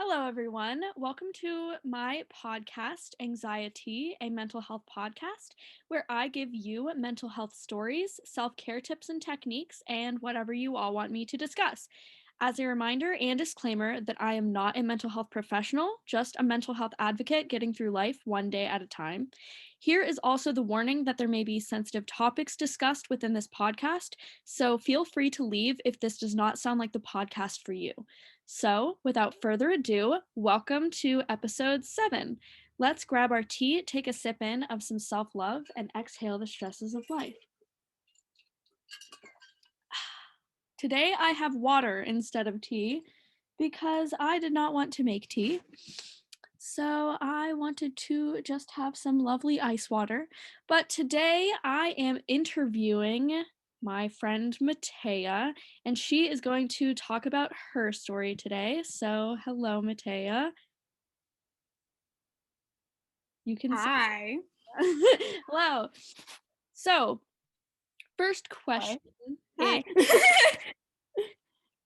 Hello, everyone. Welcome to my podcast, Anxietea, a mental health podcast, where I give you mental health stories, self-care tips and techniques, and whatever you all want me to discuss. As a reminder and disclaimer that I am not a mental health professional, just a mental health advocate getting through life one day at a time. Here is also the warning that there may be sensitive topics discussed within this podcast, so feel free to leave if this does not sound like the podcast for you. So, without further ado, welcome to episode 7. Let's grab our tea, take a sip in of some self love, and exhale the stresses of life. Today, I have water instead of tea because I did not want to make tea. So, I wanted to just have some lovely ice water. But today, I am interviewing my friend Mattea, and she is going to talk about her story today. So, hello, Mattea. You can say Hi. hello. So, first question What? is Hi.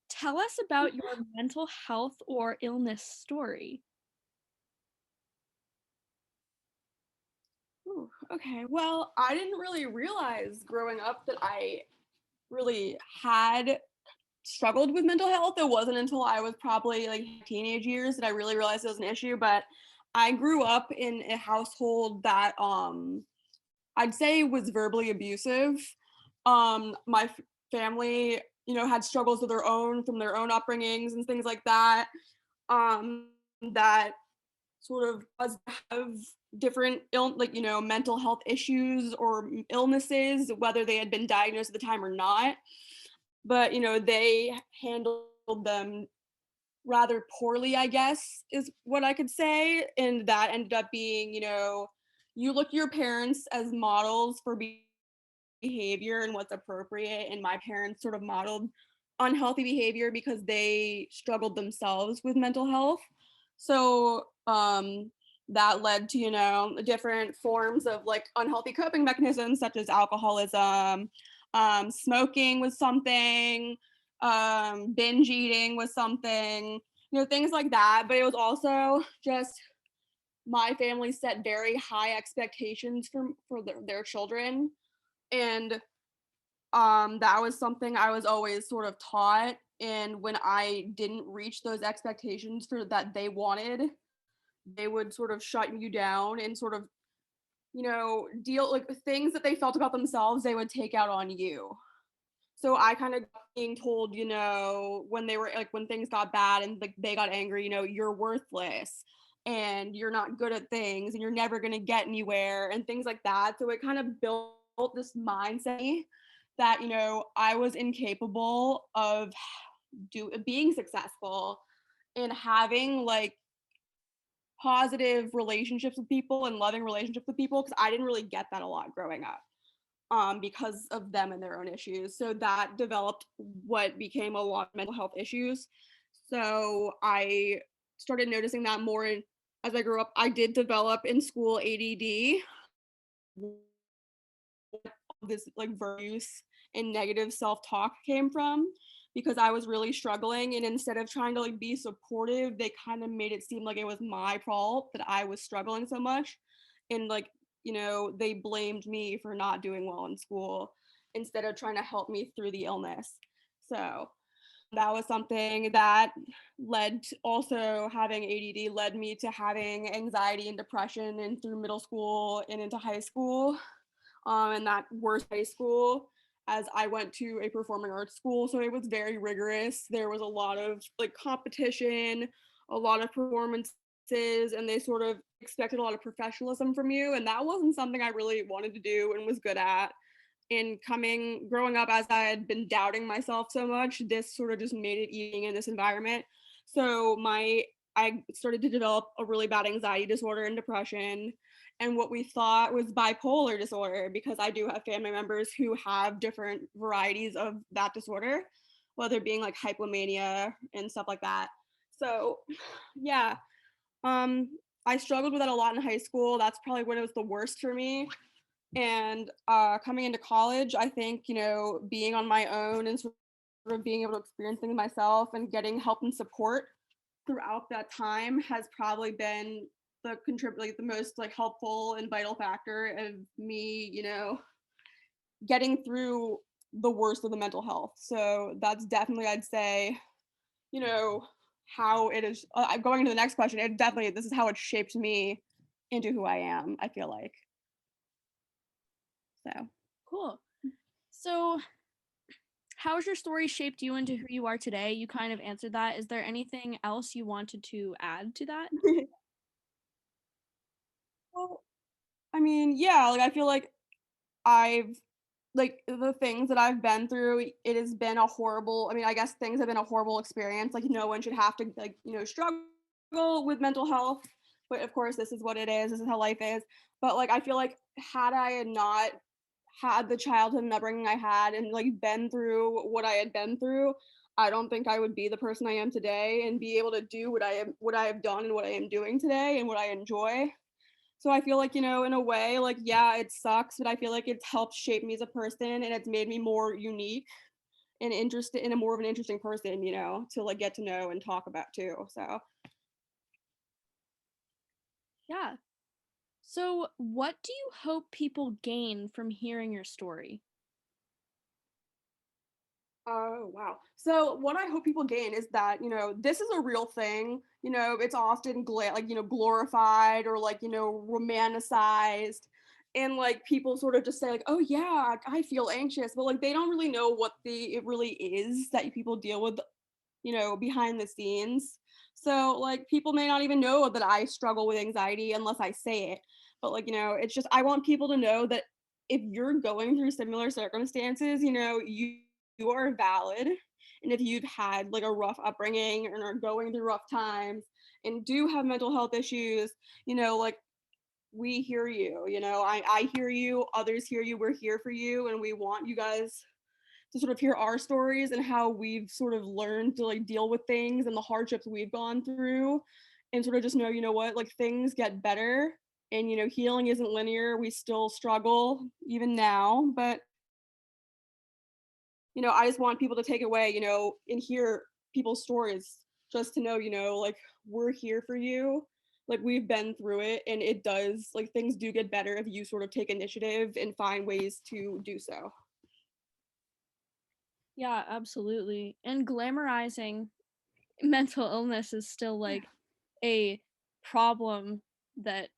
tell us about your mental health or illness story. Ooh, okay. Well, I didn't really realize growing up that I really had struggled with mental health. It wasn't until I was probably like teenage years that I really realized it was an issue. But I grew up in a household that I'd say was verbally abusive. My family, had struggles of their own from their own upbringings and things like that. That sort of was have different mental health issues or illnesses, whether they had been diagnosed at the time or not. But they handled them rather poorly, I guess, is what I could say. And that ended up being, you look at your parents as models for behavior and what's appropriate. And my parents sort of modeled unhealthy behavior because they struggled themselves with mental health. So that led to, different forms of like unhealthy coping mechanisms such as alcoholism, smoking was something, binge eating was something, things like that. But it was also just my family set very high expectations for their children. And that was something I was always sort of taught. And when I didn't reach those expectations for that they wanted, they would sort of shut you down and sort of, deal like things that they felt about themselves, they would take out on you. So I kind of being told, when they were like when things got bad and like they got angry, you're worthless and you're not good at things and you're never going to get anywhere and things like that. So it kind of built this mindset that, I was incapable of being successful and having like positive relationships with people and loving relationships with people, because I didn't really get that a lot growing up, because of them and their own issues. So that developed what became a lot of mental health issues. So I started noticing that more as I grew up. I did develop in school ADD, this like verse and negative self-talk came from, because I was really struggling, and instead of trying to like be supportive, they kind of made it seem like it was my fault that I was struggling so much. And like, they blamed me for not doing well in school instead of trying to help me through the illness. So that was something that led to also having ADD led me to having anxiety and depression and through middle school and into high school, and that worst high school, as I went to a performing arts school. So it was very rigorous. There was a lot of like competition, a lot of performances, and they sort of expected a lot of professionalism from you. And that wasn't something I really wanted to do and was good at. And growing up, as I had been doubting myself so much, this sort of just made it eating in this environment. So I started to develop a really bad anxiety disorder and depression, and what we thought was bipolar disorder, because I do have family members who have different varieties of that disorder, whether it being like hypomania and stuff like that. So yeah, um, I struggled with that a lot in high school. That's probably when it was the worst for me. And coming into college, I think, being on my own and sort of being able to experience things myself and getting help and support throughout that time has probably been the most like helpful and vital factor of me, getting through the worst of the mental health. So that's definitely, I'd say, you know, how it is. Going to the next question, it definitely, this is how it shaped me into who I am, I feel like. So, Cool. So, how has your story shaped you into who you are today? You kind of answered that. Is there anything else you wanted to add to that? well, I mean, yeah, like I feel like I've like the things that I've been through, it has been a horrible, I mean, I guess things have been a horrible experience. Like no one should have to like, struggle with mental health. But of course, this is what it is. This is how life is. But like I feel like had I had not had the childhood and upbringing I had and like been through what I had been through, I don't think I would be the person I am today and be able to do what I have done and what I am doing today and what I enjoy. So I feel like, in a way, like, yeah, it sucks, but I feel like it's helped shape me as a person and it's made me more unique and interested in a more of an interesting person, to like get to know and talk about too. So, Yeah. So, what do you hope people gain from hearing your story? oh, wow. So what I hope people gain is that, this is a real thing. It's often glorified or like, romanticized. And like people sort of just say like, oh yeah, I feel anxious, but like they don't really know what it really is that people deal with, behind the scenes. So like people may not even know that I struggle with anxiety unless I say it. But like, it's just I want people to know that if you're going through similar circumstances, you are valid. And if you've had like a rough upbringing and are going through rough times and do have mental health issues, like we hear you, I hear you, others hear you, we're here for you, and we want you guys to sort of hear our stories and how we've sort of learned to like deal with things and the hardships we've gone through and sort of just know, what, like things get better and healing isn't linear. We still struggle even now, but I just want people to take away, and hear people's stories just to know, like we're here for you. Like we've been through it and it does like things do get better if you sort of take initiative and find ways to do so. Yeah, absolutely. And glamorizing mental illness is still Yeah. like a problem that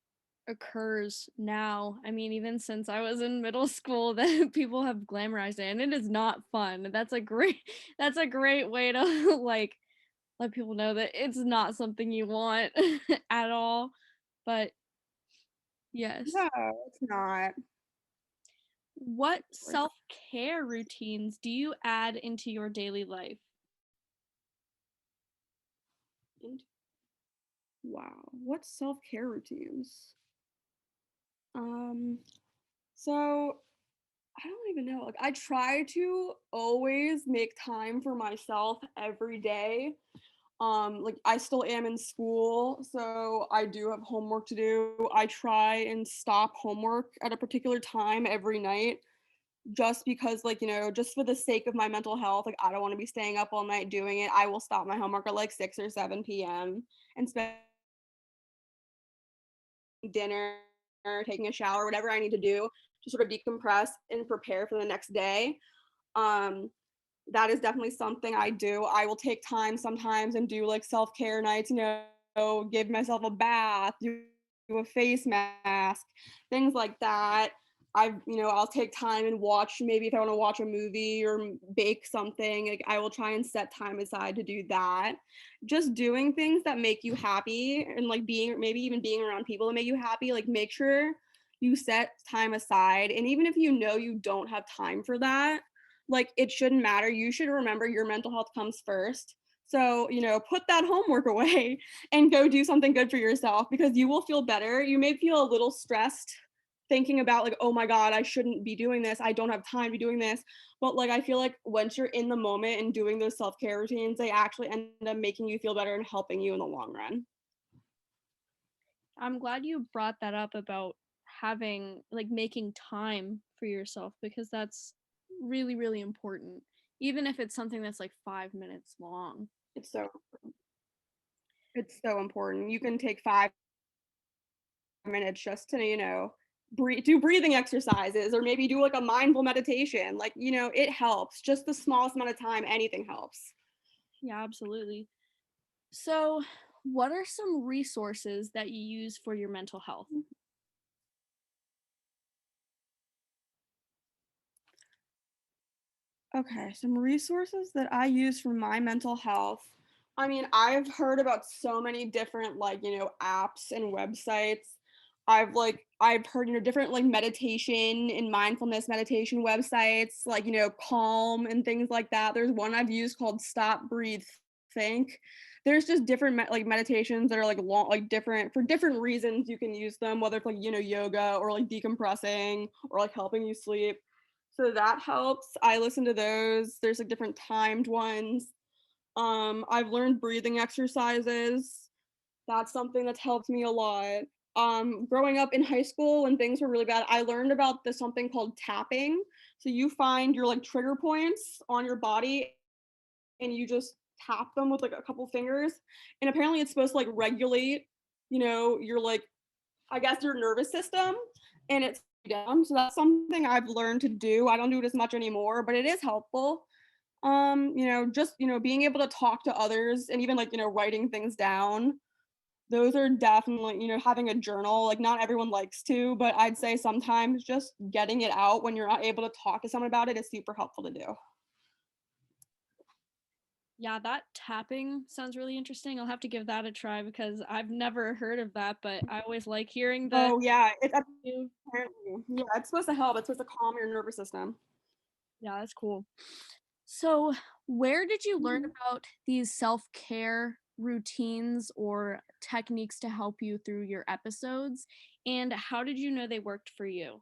occurs now. I mean, even since I was in middle school, that people have glamorized it, and it is not fun. That's a great way to like let people know that it's not something you want at all. But yes. No, it's not. What self-care routines do you add into your daily life? And wow, what self-care routines? Um, so I don't even know. Like I try to always make time for myself every day. Like I still am in school, so I do have homework to do. I try and stop homework at a particular time every night just because like, just for the sake of my mental health, like I don't want to be staying up all night doing it. I will stop my homework at like 6 or 7 p.m. and spend dinner, taking a shower, whatever I need to do to sort of decompress and prepare for the next day. Um, that is definitely something I do. I will take time sometimes and do like self care nights, give myself a bath, do a face mask, things like that. I'll take time and watch, maybe if I want to watch a movie or bake something, like I will try and set time aside to do that. Just doing things that make you happy and like maybe even being around people that make you happy, like make sure you set time aside. And even if you don't have time for that, like it shouldn't matter. You should remember your mental health comes first. So, put that homework away and go do something good for yourself because you will feel better. You may feel a little stressed thinking about like, oh my God, I shouldn't be doing this. I don't have time to be doing this. But like I feel like once you're in the moment and doing those self-care routines, they actually end up making you feel better and helping you in the long run. I'm glad you brought that up about having like making time for yourself because that's really, really important. Even if it's something that's like 5 minutes long. It's so It's so important. You can take 5 minutes just to, do breathing exercises or maybe do like a mindful meditation. Like, it helps. Just the smallest amount of time, anything helps. Yeah, absolutely. So, what are some resources that you use for your mental health? Okay, some resources that I use for my mental health. I mean, I've heard about so many different apps and websites. I've heard, different like meditation and mindfulness meditation websites, like, Calm and things like that. There's one I've used called Stop, Breathe, Think. There's just different like meditations that are like long, like different for different reasons you can use them, whether it's like, yoga or like decompressing or like helping you sleep. So that helps. I listen to those. There's like different timed ones. I've learned breathing exercises. That's something that's helped me a lot. Growing up in high school when things were really bad, I learned about this something called tapping. So you find your like trigger points on your body and you just tap them with like a couple fingers. And apparently it's supposed to like regulate, your like I guess your nervous system and it's down. So that's something I've learned to do. I don't do it as much anymore, but it is helpful. Just, being able to talk to others and even like, writing things down. Those are definitely, having a journal. Like not everyone likes to, but I'd say sometimes just getting it out when you're not able to talk to someone about it is super helpful to do. Yeah, that tapping sounds really interesting. I'll have to give that a try because I've never heard of that, but I always like hearing the Oh yeah, it's new. apparently yeah, it's supposed to help. It's supposed to calm your nervous system. Yeah, that's cool. So, where did you learn Mhm. about these self-care routines or techniques to help you through your episodes? And how did you know they worked for you?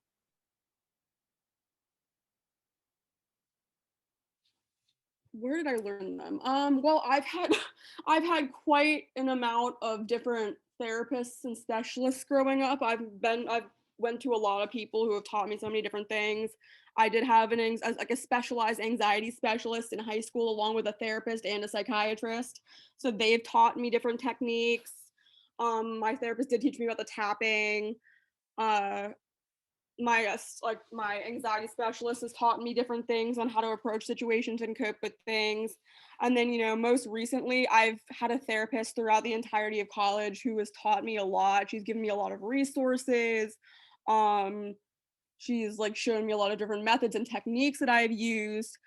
Where did I learn them? Well, I've had I've had quite an amount of different therapists and specialists growing up. I've went to a lot of people who have taught me so many different things. I did have like a specialized anxiety specialist in high school, along with a therapist and a psychiatrist. So they've taught me different techniques. My therapist did teach me about the tapping. Uh, my anxiety specialist has taught me different things on how to approach situations and cope with things. And then, most recently I've had a therapist throughout the entirety of college who has taught me a lot. She's given me a lot of resources. um she's like shown me a lot of different methods and techniques that I've used.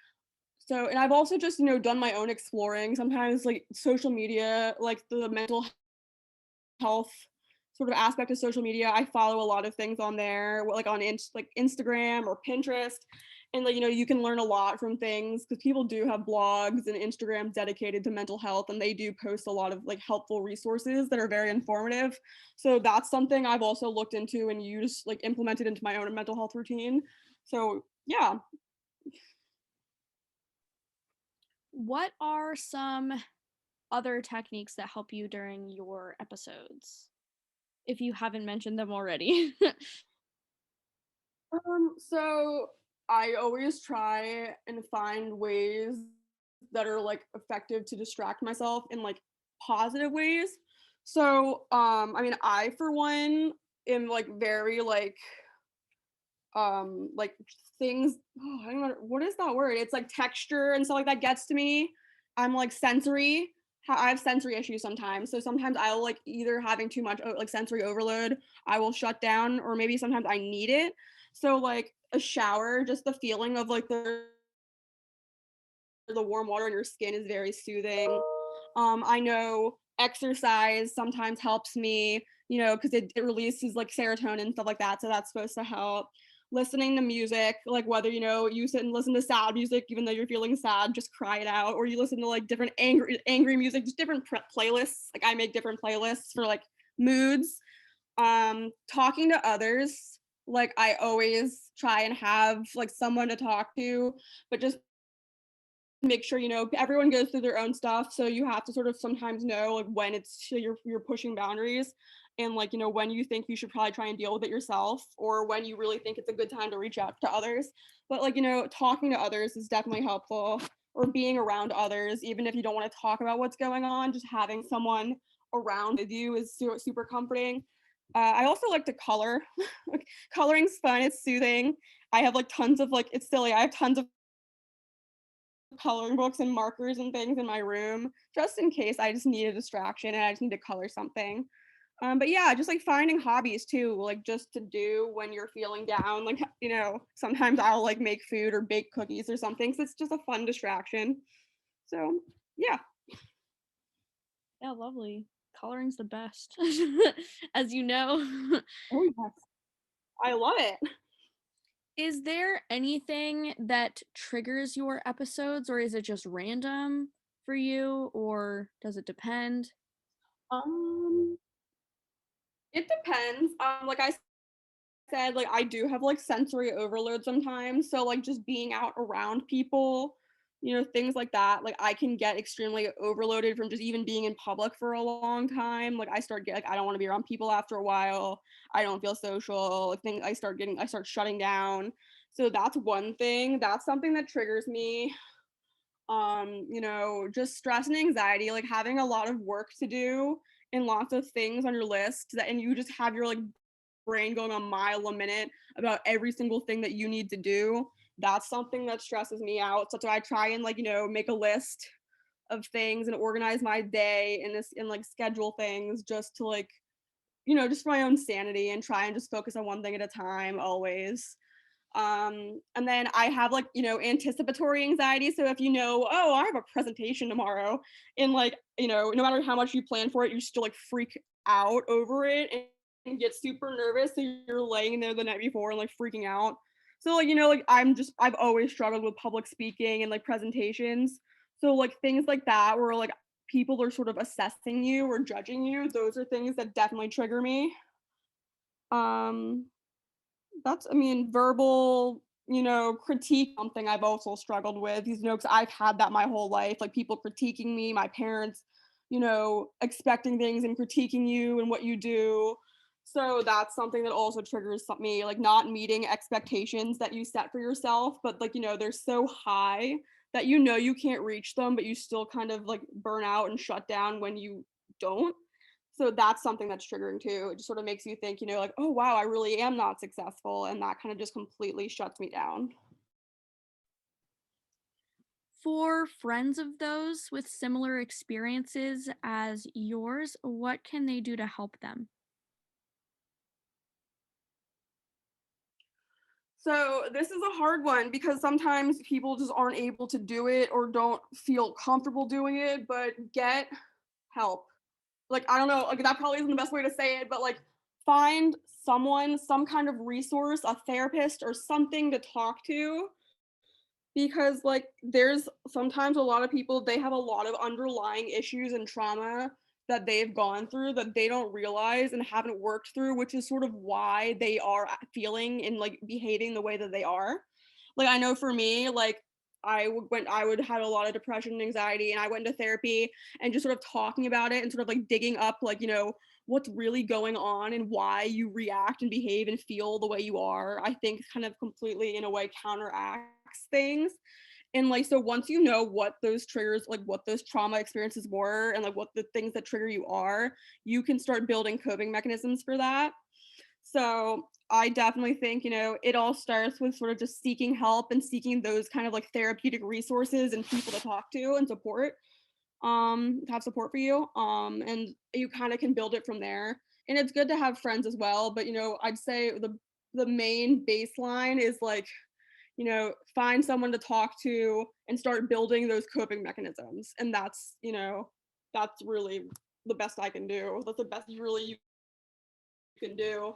So, and I've also just, done my own exploring. Sometimes like social media, like the mental health sort of aspect of social media. I follow a lot of things on there, like on like Instagram or Pinterest, and like you can learn a lot from things because people do have blogs and Instagram dedicated to mental health, and they do post a lot of like helpful resources that are very informative. So that's something I've also looked into and used, like implemented into my own mental health routine. So yeah. What are some other techniques that help you during your episodes? If you haven't mentioned them already. So I always try and find ways that are like effective to distract myself in like positive ways. So, I mean, I for one am like very like things, oh, I don't know what is that word? It's like texture and stuff like that gets to me. I'm like sensory. I have sensory issues sometimes. So sometimes I'll like either having too much like sensory overload, I will shut down, or maybe sometimes I need it. So like a shower, just the feeling of like the warm water on your skin is very soothing. I know exercise sometimes helps me, because it releases like serotonin and stuff like that. So that's supposed to help. Listening to music, like whether you sit and listen to sad music, even though you're feeling sad, just cry it out, or you listen to like different angry music, just different playlists. Like I make different playlists for like moods. Talking to others, like I always try and have like someone to talk to, but just make sure everyone goes through their own stuff, so you have to sort of sometimes know like when you're pushing boundaries, and like when you think you should probably try and deal with it yourself, or when you really think it's a good time to reach out to others. But like talking to others is definitely helpful, or being around others even if you don't want to talk about what's going on, just having someone around with you is super comforting. I also like to color. Coloring's fun, it's soothing. I have like tons of like, it's silly, I have tons of coloring books and markers and things in my room just in case I just need a distraction and I just need to color something. But yeah, just like finding hobbies too, like just to do when you're feeling down. Like, sometimes I'll like make food or bake cookies or something. So it's just a fun distraction. So yeah. Yeah, lovely. Coloring's the best, as you know. Oh yes. I love it. Is there anything that triggers your episodes, or is it just random for you, or does it depend? Um, it depends. Like I said, like I do have like sensory overload sometimes. So like just being out around people, things like that. Like I can get extremely overloaded from just even being in public for a long time. Like I start get like I don't want to be around people after a while. I don't feel social. Like things I start shutting down. So that's one thing. That's something that triggers me. Just stress and anxiety, like having a lot of work to do and lots of things on your list that and you just have your like brain going a mile a minute about every single thing that you need to do. That's something that stresses me out. So I try and like, make a list of things and organize my day and like schedule things just to like, just for my own sanity and try and just focus on one thing at a time always. And then I have like, anticipatory anxiety. So if oh, I have a presentation tomorrow, and like, no matter how much you plan for it, you still like freak out over it and get super nervous. So you're laying there the night before and like freaking out. So like, like I've always struggled with public speaking and like presentations. So like things like that where like people are sort of assessing you or judging you, those are things that definitely trigger me. Um, that's I mean, verbal, critique, something I've also struggled with, because I've had that my whole life, like people critiquing me, my parents, expecting things and critiquing you and what you do. So that's something that also triggers me, like not meeting expectations that you set for yourself, but like, they're so high that you can't reach them, but you still kind of like burn out and shut down when you don't. So that's something that's triggering too. It just sort of makes you think, like, oh wow, I really am not successful. And that kind of just completely shuts me down. For friends of those with similar experiences as yours, what can they do to help them? So this is a hard one because sometimes people just aren't able to do it or don't feel comfortable doing it, but get help. Like, I don't know, like that probably isn't the best way to say it, but like find someone, some kind of resource, a therapist or something to talk to, because like there's sometimes a lot of people, they have a lot of underlying issues and trauma that they've gone through that they don't realize and haven't worked through, which is sort of why they are feeling and like behaving the way that they are. Like I know for me, like I would have a lot of depression and anxiety, and I went into therapy and just sort of talking about it and sort of like digging up like, what's really going on and why you react and behave and feel the way you are, I think kind of completely in a way counteracts things. And like so once you know what those triggers, like what those trauma experiences were and like what the things that trigger you are, you can start building coping mechanisms for that. So I definitely think, it all starts with sort of just seeking help and seeking those kind of like therapeutic resources and people to talk to and support, to have support for you. And you kind of can build it from there. And it's good to have friends as well. But I'd say the main baseline is like, find someone to talk to and start building those coping mechanisms. And that's really the best I can do. That's the best really you can do.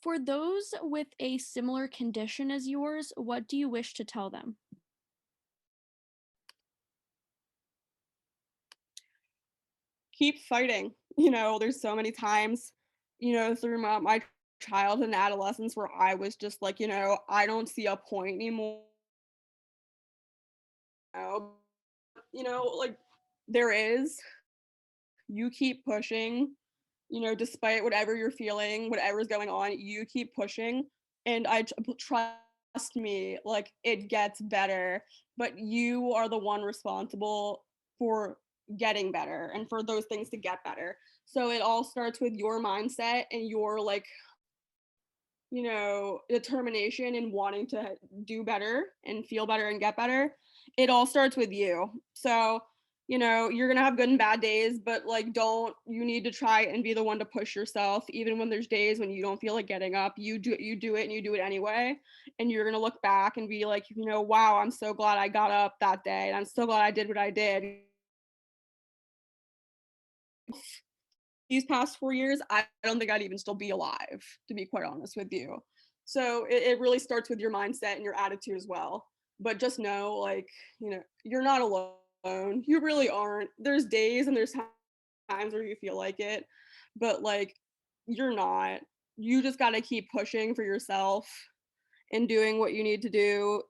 For those with a similar condition as yours, what do you wish to tell them? Keep fighting. There's so many times, through my childhood and adolescence where I was just like, I don't see a point anymore. Like there is, you keep pushing, despite whatever you're feeling, whatever's going on, you keep pushing. And trust me, like it gets better, but you are the one responsible for getting better and for those things to get better. So it all starts with your mindset and your like, determination and wanting to do better and feel better and get better. It all starts with you. So, you're going to have good and bad days, but like you need to try and be the one to push yourself even when there's days when you don't feel like getting up. You do it and you do it anyway, and you're going to look back and be like, wow, I'm so glad I got up that day and I'm so glad I did what I did. These past 4 years, I don't think I'd even still be alive, to be quite honest with you. So it really starts with your mindset and your attitude as well. But just know, like, you're not alone. You really aren't. There's days and there's times where you feel like it, but like, you're not. You just got to keep pushing for yourself and doing what you need to do.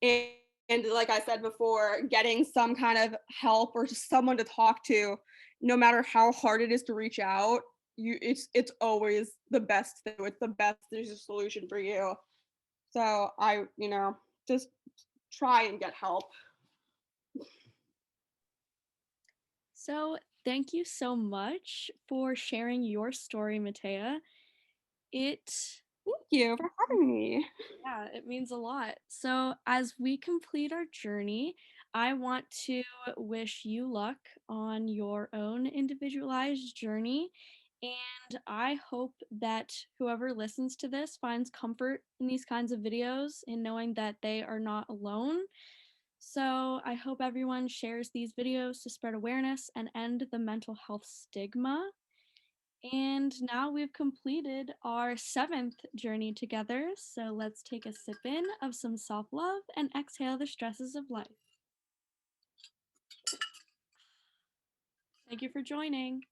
And, and like I said before, getting some kind of help or just someone to talk to, no matter how hard it is to reach out, it's always the best thing. It's the best. There's a solution for you. So just try and get help. So, thank you so much for sharing your story, Mattea. It Thank you for having me. Yeah, it means a lot. So, as we complete our journey, I want to wish you luck on your own individualized journey. And I hope that whoever listens to this finds comfort in these kinds of videos in knowing that they are not alone. So, I hope everyone shares these videos to spread awareness and end the mental health stigma. And now we've completed our 7th journey together. So let's take a sip in of some self love and exhale the stresses of life. Thank you for joining.